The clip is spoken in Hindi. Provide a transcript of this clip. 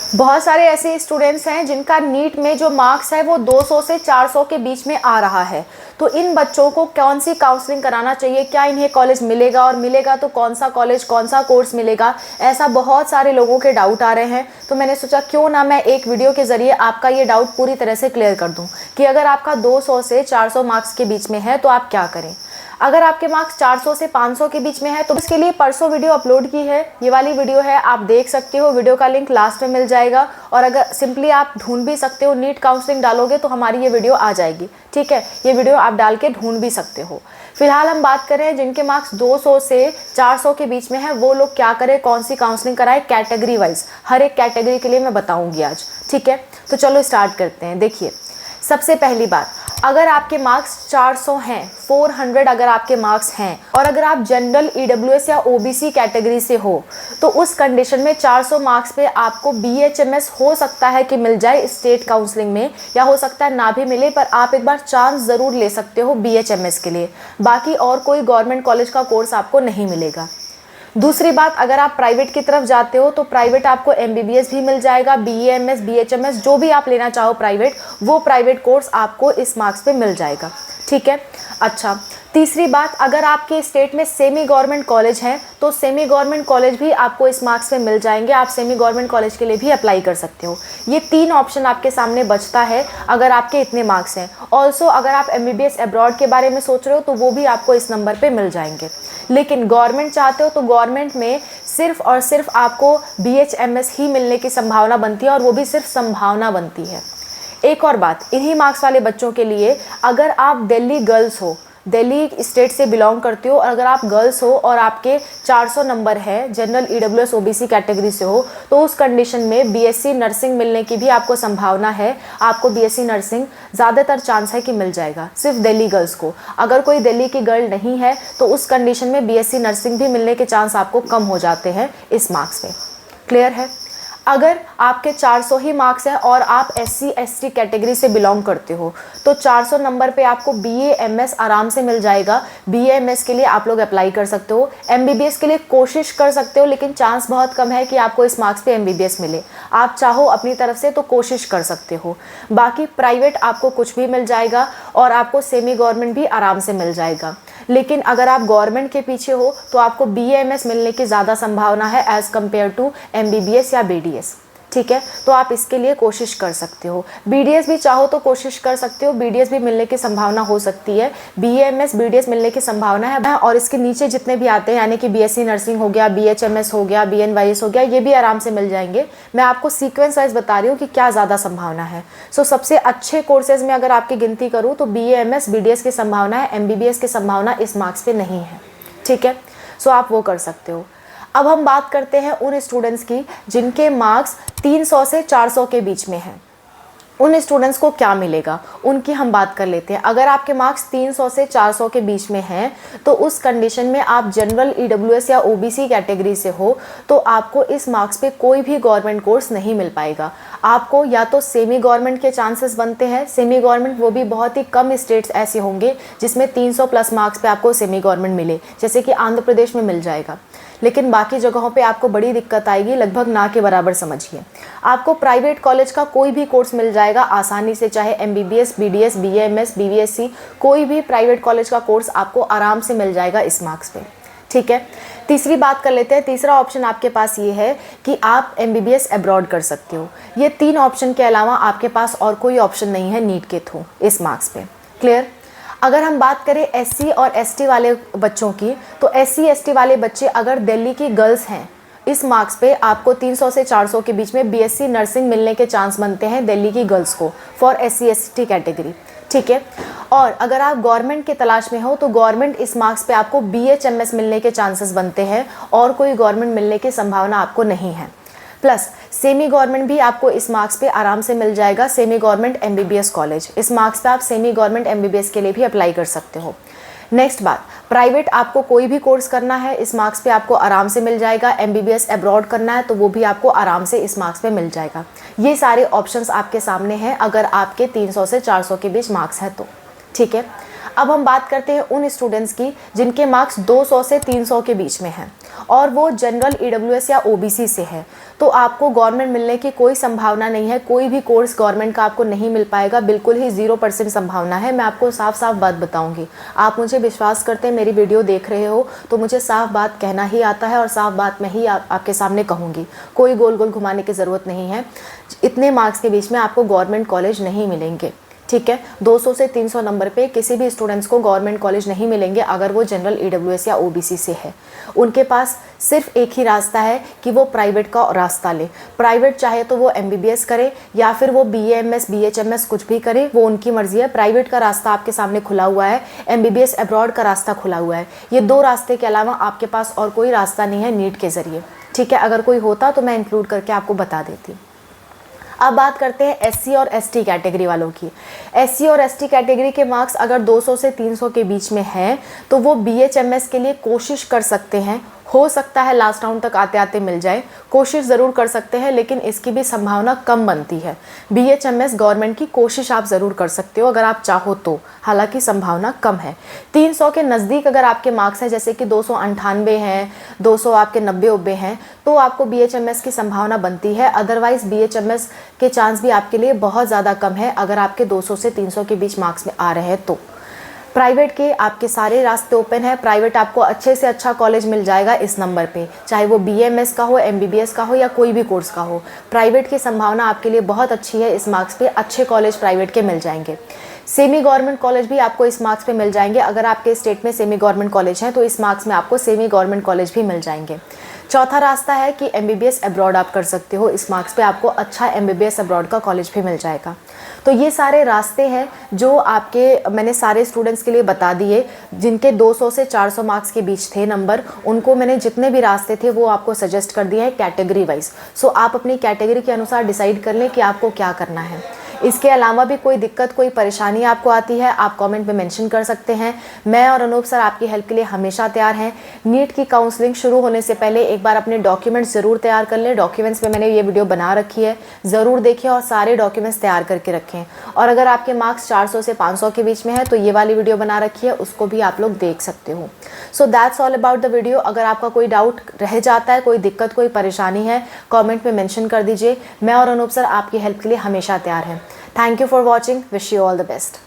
बहुत सारे ऐसे स्टूडेंट्स हैं जिनका नीट में जो मार्क्स है वो 200 से 400 के बीच में आ रहा है। तो इन बच्चों को कौन सी काउंसलिंग कराना चाहिए, क्या इन्हें कॉलेज मिलेगा, और मिलेगा तो कौन सा कॉलेज, कौन सा कोर्स मिलेगा, ऐसा बहुत सारे लोगों के डाउट आ रहे हैं। तो मैंने सोचा क्यों ना मैं एक वीडियो के ज़रिए आपका ये डाउट पूरी तरह से क्लियर कर दूँ कि अगर आपका 200 से 400 मार्क्स के बीच में है तो आप क्या करें। अगर आपके मार्क्स 400 से 500 के बीच में है तो इसके लिए परसों वीडियो अपलोड की है, ये वाली वीडियो है, आप देख सकते हो, वीडियो का लिंक लास्ट में मिल जाएगा। और अगर सिंपली आप ढूंढ भी सकते हो, नीट काउंसलिंग डालोगे तो हमारी ये वीडियो आ जाएगी, ठीक है। ये वीडियो आप डाल के ढूंढ भी सकते हो। फिलहाल हम बात कर रहे हैं जिनके मार्क्स 200 से 400 के बीच में है वो लोग क्या करें, कौन सी काउंसलिंग कराएं, कैटेगरी वाइज हर एक कैटेगरी के लिए मैं बताऊंगी आज, ठीक है। तो चलो स्टार्ट करते हैं। देखिए, सबसे पहली बात, अगर आपके मार्क्स 400 हैं, 400 अगर आपके मार्क्स हैं और अगर आप जनरल ईडब्ल्यूएस या ओबीसी कैटेगरी से हो तो उस कंडीशन में 400 मार्क्स पे आपको बीएचएमएस हो सकता है कि मिल जाए स्टेट काउंसलिंग में, या हो सकता है ना भी मिले, पर आप एक बार चांस ज़रूर ले सकते हो बीएचएमएस के लिए। बाकी और कोई गवर्नमेंट कॉलेज का कोर्स आपको नहीं मिलेगा। दूसरी बात, अगर आप प्राइवेट की तरफ जाते हो तो प्राइवेट आपको एमबीबीएस भी मिल जाएगा, बीएएमएस, बीएचएमएस, जो भी आप लेना चाहो प्राइवेट, वो प्राइवेट कोर्स आपको इस मार्क्स पे मिल जाएगा, ठीक है। अच्छा, तीसरी बात, अगर आपके स्टेट में सेमी गवर्नमेंट कॉलेज है तो सेमी गवर्नमेंट कॉलेज भी आपको इस मार्क्स पे मिल जाएंगे, आप सेमी गवर्नमेंट कॉलेज के लिए भी अप्लाई कर सकते हो। ये 3 ऑप्शन आपके सामने बचता है अगर आपके इतने मार्क्स हैं। ऑल्सो अगर आप एमबीबीएस अब्रॉड के बारे में सोच रहे हो तो वो भी आपको इस नंबर पे मिल जाएंगे। लेकिन गवर्नमेंट चाहते हो तो गवर्नमेंट में सिर्फ और सिर्फ आपको बीएचएमएस ही मिलने की संभावना बनती है, और वो भी सिर्फ संभावना बनती है। एक और बात, इन्हीं मार्क्स वाले बच्चों के लिए, अगर आप दिल्ली गर्ल्स हो, दिल्ली स्टेट से बिलोंग करते हो, और अगर आप गर्ल्स हो और आपके 400 नंबर है, जनरल ईडब्ल्यूएस ओबीसी कैटेगरी से हो, तो उस कंडीशन में बीएससी नर्सिंग मिलने की भी आपको संभावना है। आपको बीएससी नर्सिंग ज़्यादातर चांस है कि मिल जाएगा, सिर्फ दिल्ली गर्ल्स को। अगर कोई दिल्ली की गर्ल नहीं है तो उस कंडीशन में बीएससी नर्सिंग भी मिलने के चांस आपको कम हो जाते हैं इस मार्क्स पे। क्लियर है। अगर आपके 400 ही मार्क्स हैं और आप एससी एसटी कैटेगरी से बिलोंग करते हो तो 400 नंबर पे आपको बीएएमएस आराम से मिल जाएगा। बीएएमएस के लिए आप लोग अप्लाई कर सकते हो, एमबीबीएस के लिए कोशिश कर सकते हो, लेकिन चांस बहुत कम है कि आपको इस मार्क्स पे एमबीबीएस मिले। आप चाहो अपनी तरफ से तो कोशिश कर सकते हो। बाकी प्राइवेट आपको कुछ भी मिल जाएगा और आपको सेमी गवर्नमेंट भी आराम से मिल जाएगा। लेकिन अगर आप गवर्नमेंट के पीछे हो तो आपको बीएएमएस मिलने की ज़्यादा संभावना है एज़ कम्पेयर टू एमबीबीएस या बीडीएस, ठीक है। तो आप इसके लिए कोशिश कर सकते हो। बीडीएस भी चाहो तो कोशिश कर सकते हो, बीडीएस भी मिलने की संभावना हो सकती है। बीएएमएस बीडीएस मिलने की संभावना है, और इसके नीचे जितने भी आते हैं यानी कि बीएससी नर्सिंग हो गया, बीएचएमएस हो गया, बीएनवाईएस हो गया, ये भी आराम से मिल जाएंगे। मैं आपको सीक्वेंस वाइज बता रही हूँ कि क्या ज़्यादा संभावना है। सो सबसे अच्छे कोर्सेज में अगर आपकी गिनती करूँ तो बीएएमएस बीडीएस की संभावना है, एमबीबीएस की संभावना इस मार्क्स पे नहीं है, ठीक है। सो आप वो कर सकते हो। अब हम बात करते हैं उन स्टूडेंट्स की जिनके मार्क्स 300 से 400 के बीच में हैं। उन स्टूडेंट्स को क्या मिलेगा उनकी हम बात कर लेते हैं। अगर आपके मार्क्स 300 से 400 के बीच में हैं तो उस कंडीशन में आप जनरल ईडब्ल्यूएस या ओबीसी कैटेगरी से हो तो आपको इस मार्क्स पे कोई भी गवर्नमेंट कोर्स नहीं मिल पाएगा। आपको या तो सेमी गवर्नमेंट के चांसेस बनते हैं, सेमी गवर्नमेंट वो भी बहुत ही कम स्टेट्स ऐसे होंगे जिसमें 300 प्लस मार्क्स पे आपको सेमी गवर्नमेंट मिले, जैसे कि आंध्र प्रदेश में मिल जाएगा। लेकिन बाकी जगहों पे आपको बड़ी दिक्कत आएगी, लगभग ना के बराबर समझिए। आपको प्राइवेट कॉलेज का कोई भी कोर्स मिल जाएगा आसानी से, चाहे एमबीबीएस, बीडीएस, बीएएमएस, बीवीएससी, कोई भी प्राइवेट कॉलेज का कोर्स आपको आराम से मिल जाएगा इस मार्क्स पे, ठीक है। तीसरी बात कर लेते हैं। तीसरा ऑप्शन आपके पास ये है कि आप एमबीबीएस अब्रॉड कर सकते हो। ये 3 ऑप्शन के अलावा आपके पास और कोई ऑप्शन नहीं है नीट के थ्रू इस मार्क्स पे। क्लियर। अगर हम बात करें एससी और एसटी वाले बच्चों की, तो एससी एसटी वाले बच्चे अगर दिल्ली की गर्ल्स हैं, इस मार्क्स पे आपको 300 से 400 के बीच में बीएससी नर्सिंग मिलने के चांस बनते हैं दिल्ली की गर्ल्स को फॉर एससी एसटी कैटेगरी, ठीक है। और अगर आप गवर्नमेंट की तलाश में हो तो गवर्नमेंट इस मार्क्स पे आपको बीएचएमएस मिलने के चांसेस बनते हैं, और कोई गवर्नमेंट मिलने की संभावना आपको नहीं है। प्लस सेमी गवर्नमेंट भी आपको इस मार्क्स पे आराम से मिल जाएगा, सेमी गवर्नमेंट एमबीबीएस कॉलेज। इस मार्क्स पे आप सेमी गवर्नमेंट एमबीबीएस के लिए भी अप्लाई कर सकते हो। नेक्स्ट बात, प्राइवेट आपको कोई भी कोर्स करना है इस मार्क्स पे आपको आराम से मिल जाएगा। एमबीबीएस अब्रॉड करना है तो वो भी आपको आराम से इस मार्क्स पे मिल जाएगा। ये सारे ऑप्शंस आपके सामने हैं अगर आपके 300 से 400 के बीच मार्क्स है तो, ठीक है। अब हम बात करते हैं उन स्टूडेंट्स की जिनके मार्क्स 200 से 300 के बीच में हैं। और वो जनरल ईडब्ल्यूएस या ओबीसी से है, तो आपको गवर्नमेंट मिलने की कोई संभावना नहीं है। कोई भी कोर्स गवर्नमेंट का आपको नहीं मिल पाएगा, बिल्कुल ही 0% संभावना है। मैं आपको साफ साफ बात बताऊंगी। आप मुझे विश्वास करते हैं, मेरी वीडियो देख रहे हो तो मुझे साफ बात कहना ही आता है और साफ बात मैं ही आपके सामने कहूँगी। कोई गोल गोल घुमाने की ज़रूरत नहीं है। इतने मार्क्स के बीच में आपको गवर्नमेंट कॉलेज नहीं मिलेंगे, ठीक है। 200 से 300 नंबर पे किसी भी स्टूडेंट्स को गवर्नमेंट कॉलेज नहीं मिलेंगे अगर वो जनरल ईडब्ल्यूएस या ओबीसी से है। उनके पास सिर्फ एक ही रास्ता है कि वो प्राइवेट का रास्ता ले। प्राइवेट चाहे तो वो एमबीबीएस करे या फिर वो बीएएमएस बीएचएमएस कुछ भी करे, वो उनकी मर्जी है। प्राइवेट का रास्ता आपके सामने खुला हुआ है, एमबीबीएस अब्रॉड का रास्ता खुला हुआ है। ये दो रास्ते के अलावा आपके पास और कोई रास्ता नहीं है नीट के ज़रिए, ठीक है। अगर कोई होता तो मैं इंक्लूड करके आपको बता देती। अब बात करते हैं एससी और एसटी कैटेगरी वालों की। एससी और एसटी कैटेगरी के मार्क्स अगर 200 से 300 के बीच में हैं तो वो बीएचएमएस के लिए कोशिश कर सकते हैं। हो सकता है लास्ट राउंड तक आते आते मिल जाए, कोशिश ज़रूर कर सकते हैं, लेकिन इसकी भी संभावना कम बनती है। बीएचएमएस गवर्नमेंट की कोशिश आप ज़रूर कर सकते हो अगर आप चाहो तो, हालांकि संभावना कम है। 300 के नज़दीक अगर आपके मार्क्स हैं, जैसे कि 298 हैं, 200 आपके 90 हैं, तो आपको बीएचएमएस की संभावना बनती है। अदरवाइज़ बीएचएमएस के चांस भी आपके लिए बहुत ज़्यादा कम है अगर आपके 200 से 300 के बीच मार्क्स में आ रहे हैं तो। प्राइवेट के आपके सारे रास्ते ओपन है। प्राइवेट आपको अच्छे से अच्छा कॉलेज मिल जाएगा इस नंबर पे, चाहे वो बीएमएस का हो, एमबीबीएस का हो या कोई भी कोर्स का हो। प्राइवेट की संभावना आपके लिए बहुत अच्छी है। इस मार्क्स पे अच्छे कॉलेज प्राइवेट के मिल जाएंगे। सेमी गवर्नमेंट कॉलेज भी आपको इस मार्क्स पे मिल जाएंगे। अगर आपके स्टेट में सेमी गवर्नमेंट कॉलेज हैं तो इस मार्क्स में आपको सेमी गवर्नमेंट कॉलेज भी मिल जाएंगे। चौथा रास्ता है कि एमबीबीएस अब्रॉड आप कर सकते हो। इस मार्क्स पे आपको अच्छा एमबीबीएस अब्रॉड का कॉलेज भी मिल जाएगा। तो ये सारे रास्ते हैं जो आपके मैंने सारे स्टूडेंट्स के लिए बता दिए जिनके 200 से 400 मार्क्स के बीच थे नंबर। उनको मैंने जितने भी रास्ते थे वो आपको सजेस्ट कर दिए हैं कैटेगरी वाइज। सो आप अपनी कैटेगरी के अनुसार डिसाइड कर लें कि आपको क्या करना है। इसके अलावा भी कोई दिक्कत, कोई परेशानी आपको आती है, आप कमेंट में मेंशन कर सकते हैं। मैं और अनूप सर आपकी हेल्प के लिए हमेशा तैयार हैं। नीट की काउंसलिंग शुरू होने से पहले एक बार अपने डॉक्यूमेंट्स ज़रूर तैयार कर लें। डॉक्यूमेंट्स में मैंने ये वीडियो बना रखी है, ज़रूर देखें और सारे डॉक्यूमेंट्स तैयार करके रखें। और अगर आपके मार्क्स 400 से 500 के बीच में है तो ये वाली वीडियो बना रखी है, उसको भी आप लोग देख सकते हो। So that's all about the video. अगर आपका कोई डाउट रह जाता है, कोई दिक्कत, कोई परेशानी है, कॉमेंट में मेंशन कर दीजिए। मैं और अनूप सर आपकी हेल्प के लिए हमेशा तैयार हैं। Thank you for watching. Wish you all the best.